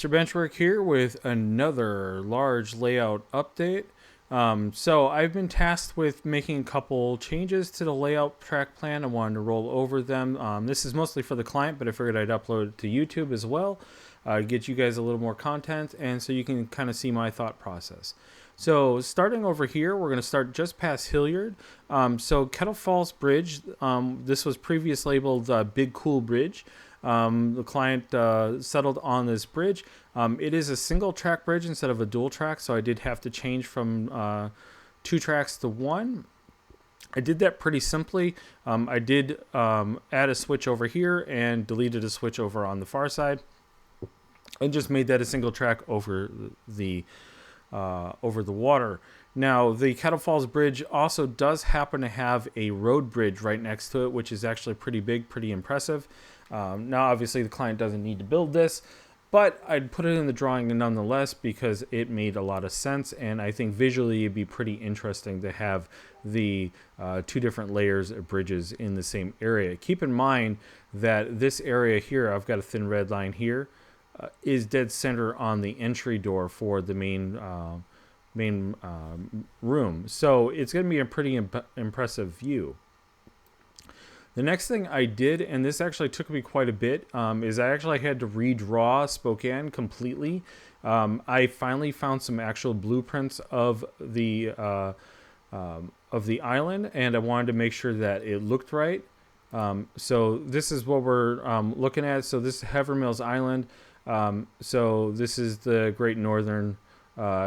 Mr. Benchwork here with another large layout update. So I've been tasked with making a couple changes to the layout track plan. I wanted to roll over them. This is mostly for the client, but I figured I'd upload it to YouTube as well, get you guys a little more content, and so you can kind of see my thought process. So starting over here, we're going to start just past Hilliard. So Kettle Falls Bridge, this was previously labeled Big Cool Bridge. The client settled on this bridge. It is a single track bridge instead of a dual track, so I did have to change from 2 tracks to 1. I did that pretty simply. I did add a switch over here and deleted a switch over on the far side, and just made that a single track over the water. Now, the Kettle Falls Bridge also does happen to have a road bridge right next to it, which is actually pretty big, pretty impressive. Now, obviously, the client doesn't need to build this, but I'd put it in the drawing nonetheless because it made a lot of sense, and I think visually it'd be pretty interesting to have the 2 different layers of bridges in the same area. Keep in mind that this area here, I've got a thin red line here, is dead center on the entry door for the main room. So it's going to be a pretty impressive view. The next thing I did, and this actually took me quite a bit, is I actually had to redraw Spokane completely. I finally found some actual blueprints of the island, and I wanted to make sure that it looked right. So this is what we're looking at. So this is Havermills Island. So this is the Great Northern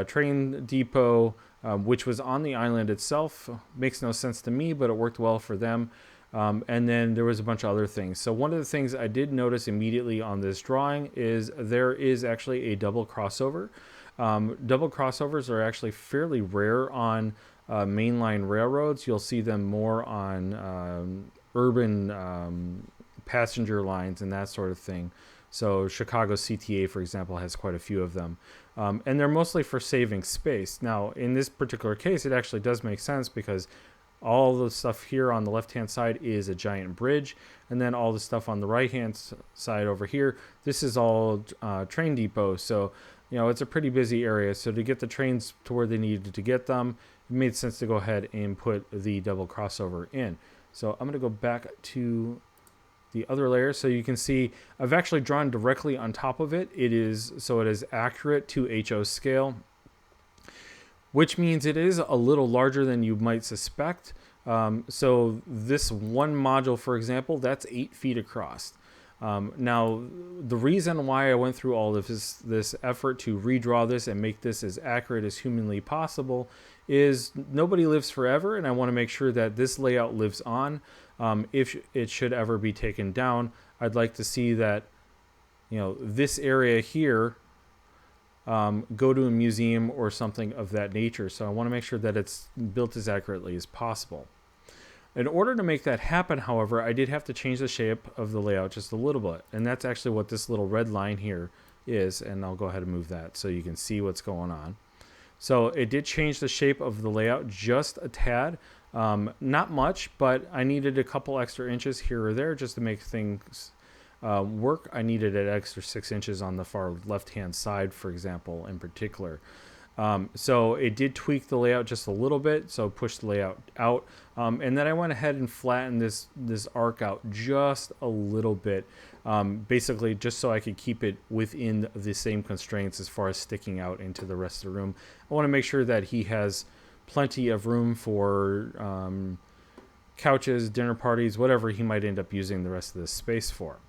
train depot, which was on the island itself. Makes no sense to me, but it worked well for them. And then there was a bunch of other things. So one of the things I did notice immediately on this drawing is there is actually a double crossover. Double crossovers are actually fairly rare on mainline railroads. You'll see them more on urban passenger lines and that sort of thing. So Chicago CTA, for example, has quite a few of them. And they're mostly for saving space. Now, in this particular case, it actually does make sense because all the stuff here on the left-hand side is a giant bridge, and then all the stuff on the right-hand side over here, this is all train depot. So, you know, it's a pretty busy area. So to get the trains to where they needed to get them, it made sense to go ahead and put the double crossover in. So I'm going to go back to the other layer so you can see I've actually drawn directly on top of it. It is accurate to HO scale, which means it is a little larger than you might suspect. So this one module, for example, that's 8 feet across. Now, the reason why I went through all of this effort to redraw this and make this as accurate as humanly possible is nobody lives forever, and I want to make sure that this layout lives on. If it should ever be taken down, I'd like to see that, you know, this area here go to a museum or something of that nature. So I want to make sure that it's built as accurately as possible. In order to make that happen, however, I did have to change the shape of the layout just a little bit. And that's actually what this little red line here is. And I'll go ahead and move that so you can see what's going on. So it did change the shape of the layout just a tad. Not much, but I needed a couple extra inches here or there just to make things work. I needed an extra 6 inches on the far left-hand side, for example, in particular. So it did tweak the layout just a little bit, so push the layout out. And then I went ahead and flattened this arc out just a little bit, basically just so I could keep it within the same constraints as far as sticking out into the rest of the room. I want to make sure that he has plenty of room for couches, dinner parties, whatever he might end up using the rest of this space for.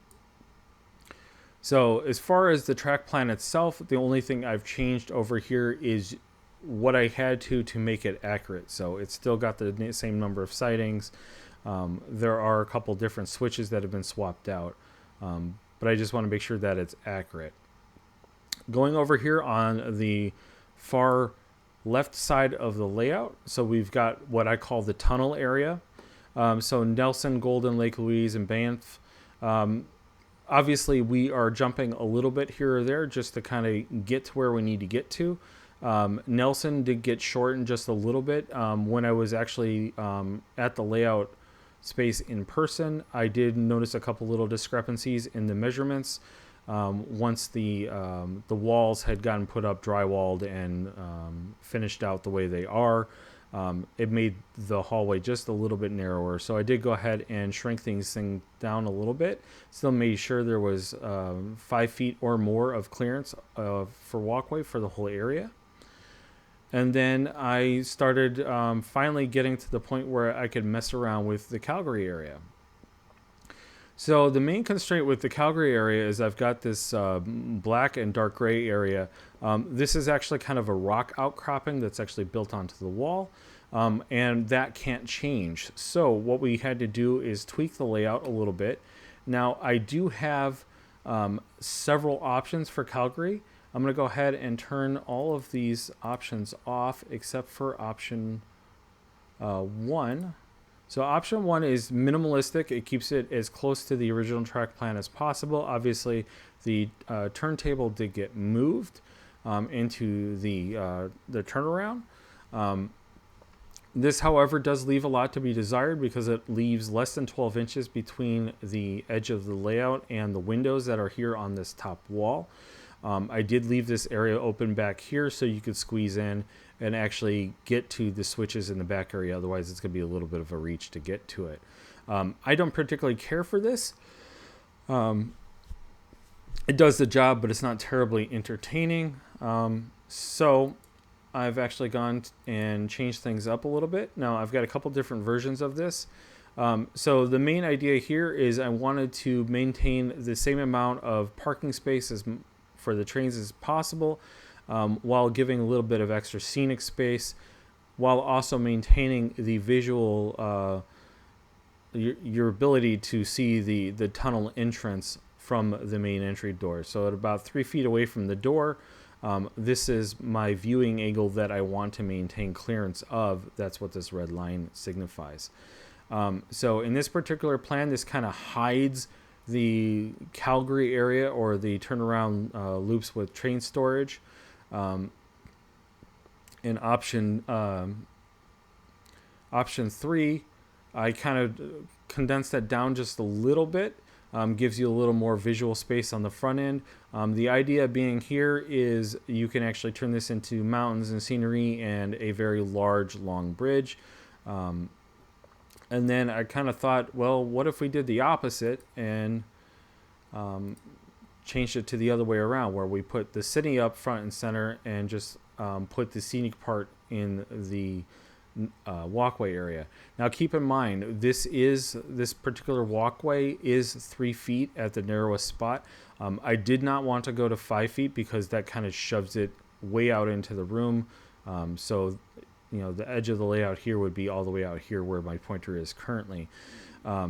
So as far as the track plan itself, the only thing I've changed over here is what I had to make it accurate. So it's still got the same number of sidings. There are a couple different switches that have been swapped out, but I just want to make sure that it's accurate. Going over here on the far left side of the layout, so we've got what I call the tunnel area. So Nelson, Golden, Lake Louise, and Banff. Obviously, we are jumping a little bit here or there just to kind of get to where we need to get to. Nelson did get shortened just a little bit. When I was actually at the layout space in person, I did notice a couple little discrepancies in the measurements. once the walls had gotten put up, drywalled, and finished out the way they are. It made the hallway just a little bit narrower. So I did go ahead and shrink things down a little bit. Still made sure there was 5 feet or more of clearance for walkway for the whole area. And then I started finally getting to the point where I could mess around with the Calgary area. So the main constraint with the Calgary area is I've got this black and dark gray area. This is actually kind of a rock outcropping that's actually built onto the wall, and that can't change. So what we had to do is tweak the layout a little bit. Now I do have several options for Calgary. I'm going to go ahead and turn all of these options off except for option 1. So option 1 is minimalistic. It keeps it as close to the original track plan as possible. Obviously, the turntable did get moved into the turnaround. This, however, does leave a lot to be desired because it leaves less than 12 inches between the edge of the layout and the windows that are here on this top wall. I did leave this area open back here so you could squeeze in and actually get to the switches in the back area. Otherwise, it's going to be a little bit of a reach to get to it. I don't particularly care for this. It does the job, but it's not terribly entertaining. So I've actually gone and changed things up a little bit. Now, I've got a couple different versions of this. So the main idea here is I wanted to maintain the same amount of parking space for the trains as possible, while giving a little bit of extra scenic space, while also maintaining the visual, your ability to see the tunnel entrance from the main entry door. So at about 3 feet away from the door, this is my viewing angle that I want to maintain clearance of. That's what this red line signifies. So in this particular plan, this kind of hides the Calgary area or the turnaround loops with train storage. In option 3, I kind of condensed that down just a little bit. Gives you a little more visual space on the front end. The idea being here is you can actually turn this into mountains and scenery and a very large, long bridge. And then I kind of thought, well, what if we did the opposite and changed it to the other way around, where we put the city up front and center and just put the scenic part in the walkway area. Now keep in mind, this particular walkway is 3 feet at the narrowest spot. I did not want to go to 5 feet because that kind of shoves it way out into the room. So the edge of the layout here would be all the way out here where my pointer is currently.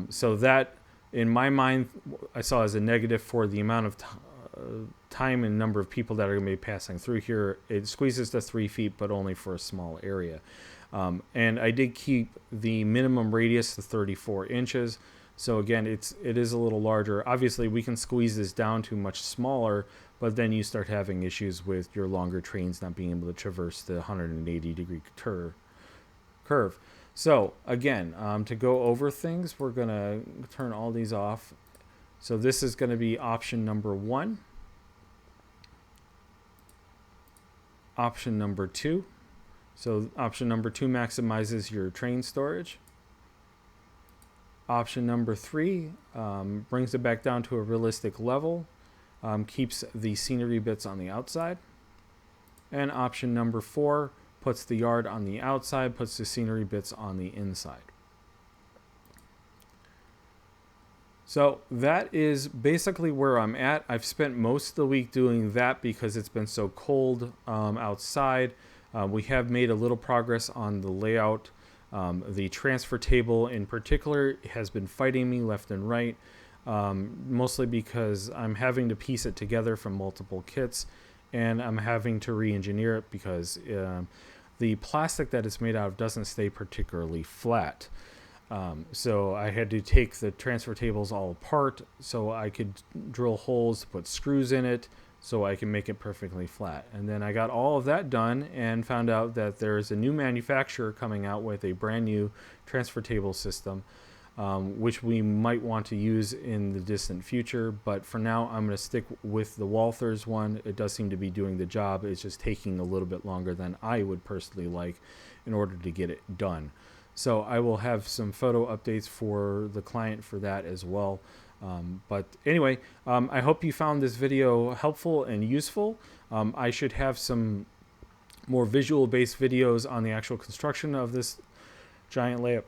So that, in my mind, I saw as a negative for the amount of time and number of people that are going to be passing through here. It squeezes to 3 feet, but only for a small area. And I did keep the minimum radius to 34 inches. So again, it is a little larger. Obviously, we can squeeze this down to much smaller, but then you start having issues with your longer trains not being able to traverse the 180-degree curve. So again, to go over things, we're going to turn all these off. So this is going to be option number 1. Option number 2. So option number 2 maximizes your train storage. Option number 3 brings it back down to a realistic level, keeps the scenery bits on the outside. And option number 4 puts the yard on the outside, puts the scenery bits on the inside. So that is basically where I'm at. I've spent most of the week doing that because it's been so cold outside. We have made a little progress on the layout. The transfer table in particular has been fighting me left and right, mostly because I'm having to piece it together from multiple kits, and I'm having to re-engineer it because the plastic that it's made out of doesn't stay particularly flat. So I had to take the transfer tables all apart so I could drill holes, put screws in it, so I can make it perfectly flat. And then I got all of that done and found out that there's a new manufacturer coming out with a brand new transfer table system which we might want to use in the distant future. But for now, I'm going to stick with the Walthers one. It does seem to be doing the job. It's just taking a little bit longer than I would personally like in order to get it done. So I will have some photo updates for the client for that as well. But anyway, I hope you found this video helpful and useful. I should have some more visual-based videos on the actual construction of this giant layup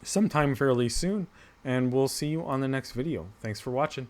sometime fairly soon, and we'll see you on the next video. Thanks for watching.